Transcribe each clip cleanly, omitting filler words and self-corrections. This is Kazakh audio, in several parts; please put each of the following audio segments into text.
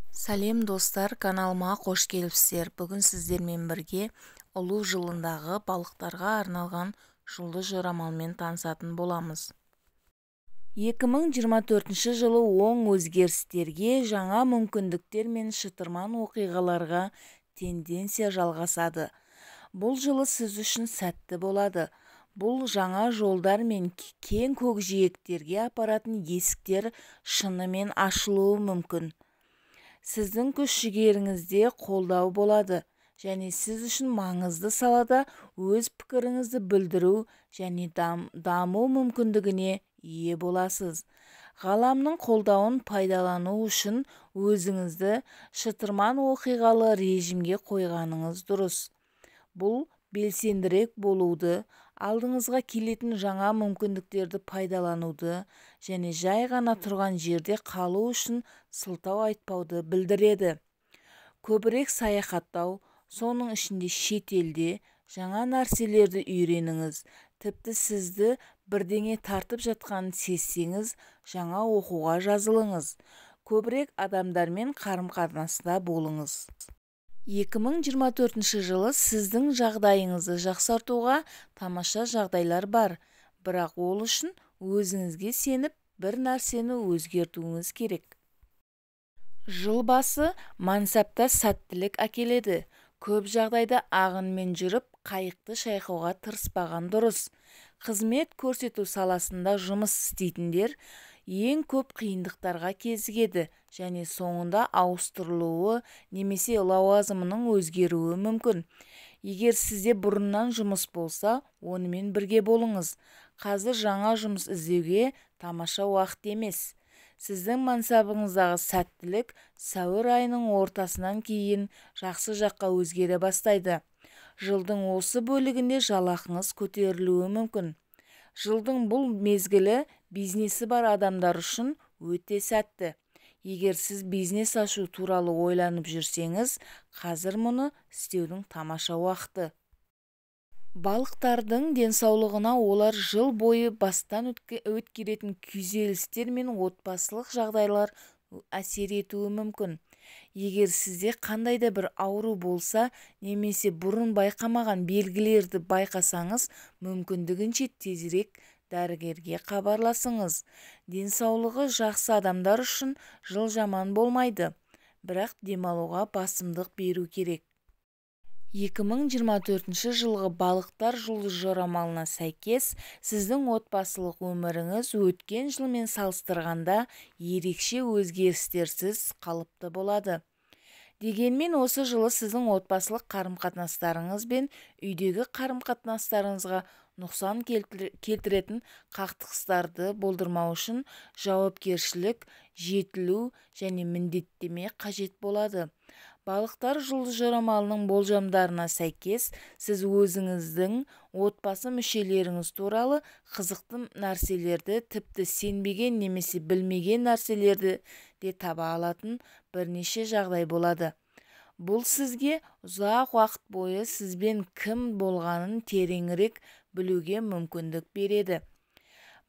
Сәлем достар, каналыма қош келіпсіздер. Бүгін сіздермен бірге ұлу жылындағы балықтарға арналған жұлдыз жорамалмен танысатын боламыз. 2024 жылы оң өзгерістерге, жаңа мүмкіндіктер мен шытырман оқиғаларға тенденция жалғасады. Бұл жылы сіз үшін сәтті болады. Бұл жаңа жолдар мен кең көкжиектерге апаратын есіктер шынымен ашылуы мүмкін. Сіздің күш-жігеріңізде қолдау болады және сіз үшін маңызды салада өз пікіріңізді білдіру және даму мүмкіндігіне ие боласыз. Ғаламның қолдауын пайдалану үшін өзіңізді шытырман оқиғалы режимге қойғаныңыз дұрыс. Бұл белсендірек болуды, алдыңызға келетін жаңа мүмкіндіктерді пайдалануды және жай ғана тұрған жерде қалу үшін сылтау айтпауды білдіреді. Көбірек саяхаттау, соның ішінде шетелде жаңа нәрселерді үйреніңіз. Тіпті сізді бірдеңе тартып жатқанын сезсеңіз, жаңа оқуға жазылыңыз. Көбірек адамдармен қарым-қатынаста болыңыз. 2024 жылы сіздің жағдайыңызды жақсартуға тамаша жағдайлар бар, бірақ ол үшін өзіңізге сеніп бір нәрсені өзгертуіңіз керек. Жыл басы мансапта сәттілік әкеледі. Көп жағдайда ағынмен жүріп, қайықты шайқауға тырыспаған дұрыс. Қызмет көрсету саласында жұмыс істейтіндер ең көп қиындықтарға кезігеді және соңында ауыстырылуы немесе лауазымының өзгеруі мүмкін. Егер сізде бұрыннан жұмыс болса, онымен бірге болыңыз. Қазір жаңа жұмыс іздеуге тамаша уақыт емес. Сіздің мансабыңыздағы сәттілік сәуір айының ортасынан кейін жақсы жаққа өзгере бастайды. Жылдың осы бөлігінде жалақыңыз көтерілуі мүмкін. Жылдың бұл мезгілі бизнесі бар адамдар үшін өте сәтті. Егер сіз бизнес ашу туралы ойланып жүрсеңіз, қазір мұны істеудің тамаша уақыты. Балықтардың денсаулығына олар жыл бойы бастан өткеретін күйзелістер мен отбасылық жағдайлар әсер етуі мүмкін. Егер сізде қандай да бір ауру болса, немесе бұрын байқамаған белгілерді байқасаңыз, мүмкіндігінше тезірек дәрігерге хабарласыңыз. Денсаулығы жақсы адамдар үшін жыл жаман болмайды, бірақ демалуға басымдық беру керек. 2024 жылғы балықтар жұлдыз жорамалына сәйкес, сіздің отбасылық өміріңіз өткен жылмен салыстырғанда ерекше өзгерістерсіз қалыпты болады. Дегенмен осы жылы сіздің отбасылық қарым-қатынастарыңыз бен үйдегі қарым-қатынастарыңызға нұқсан келтіретін қақтығыстарды болдырмау үшін жауапкершілік, жетілу және міндеттеме қажет болады. Балықтар жұлдыз жорамалының болжамдарына сәйкес, сіз өзіңіздің отбасы мүшелеріңіз туралы қызықты нәрселерді, тіпті сенбеген немесе білмеген нәрселерді де таба алатын бірнеше жағдай болады. Бұл сізге ұзақ уақыт бойы сізбен кім болғанын тереңірек білуге мүмкіндік береді.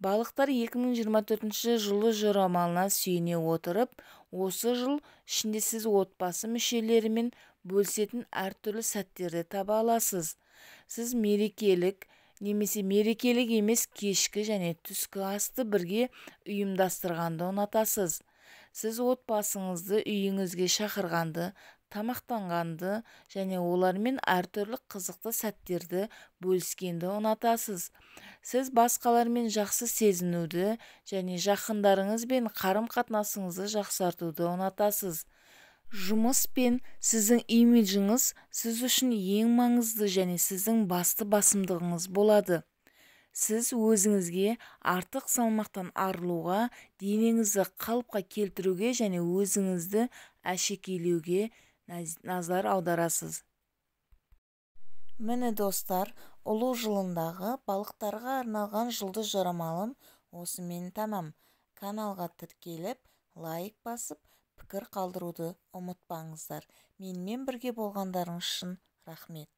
Балықтар 2024 жылы жорамалына сүйене отырып, осы жыл ішінде сіз отбасы мүшелерімен бөлісетін әртүрлі сәттерді таба аласыз. Сіз мерекелік немесе мерекелік емес кешкі және түскі асты бірге ұйымдастырғанды ұнатасыз. Сіз отбасыңызды үйіңізге шақырғанды, тамақтанғанды және олармен әртүрлі қызықты сәттерді бөліскенді ұнатасыз. Сіз басқалармен жақсы сезінуді және жақындарыңызбен қарым-қатынасыңызды жақсартуды ұнатасыз. Жұмыс пен сіздің имиджіңіз сіз үшін ең маңызды және сіздің басты басымдығыңыз болады. Сіз өзіңізге артық салмақтан арылуға, денеңізді қалыпқа келтіруге және өзіңізді әшекейлеуге назар аударасыз. Міне достар, ұлу жылындағы балықтарға арналған жұлдыз жорамалым осымен тамам. Каналға тіркеліп, лайк басып, пікір қалдыруды ұмытпаңыздар. Менімен бірге болғандарыңыз үшін рахмет.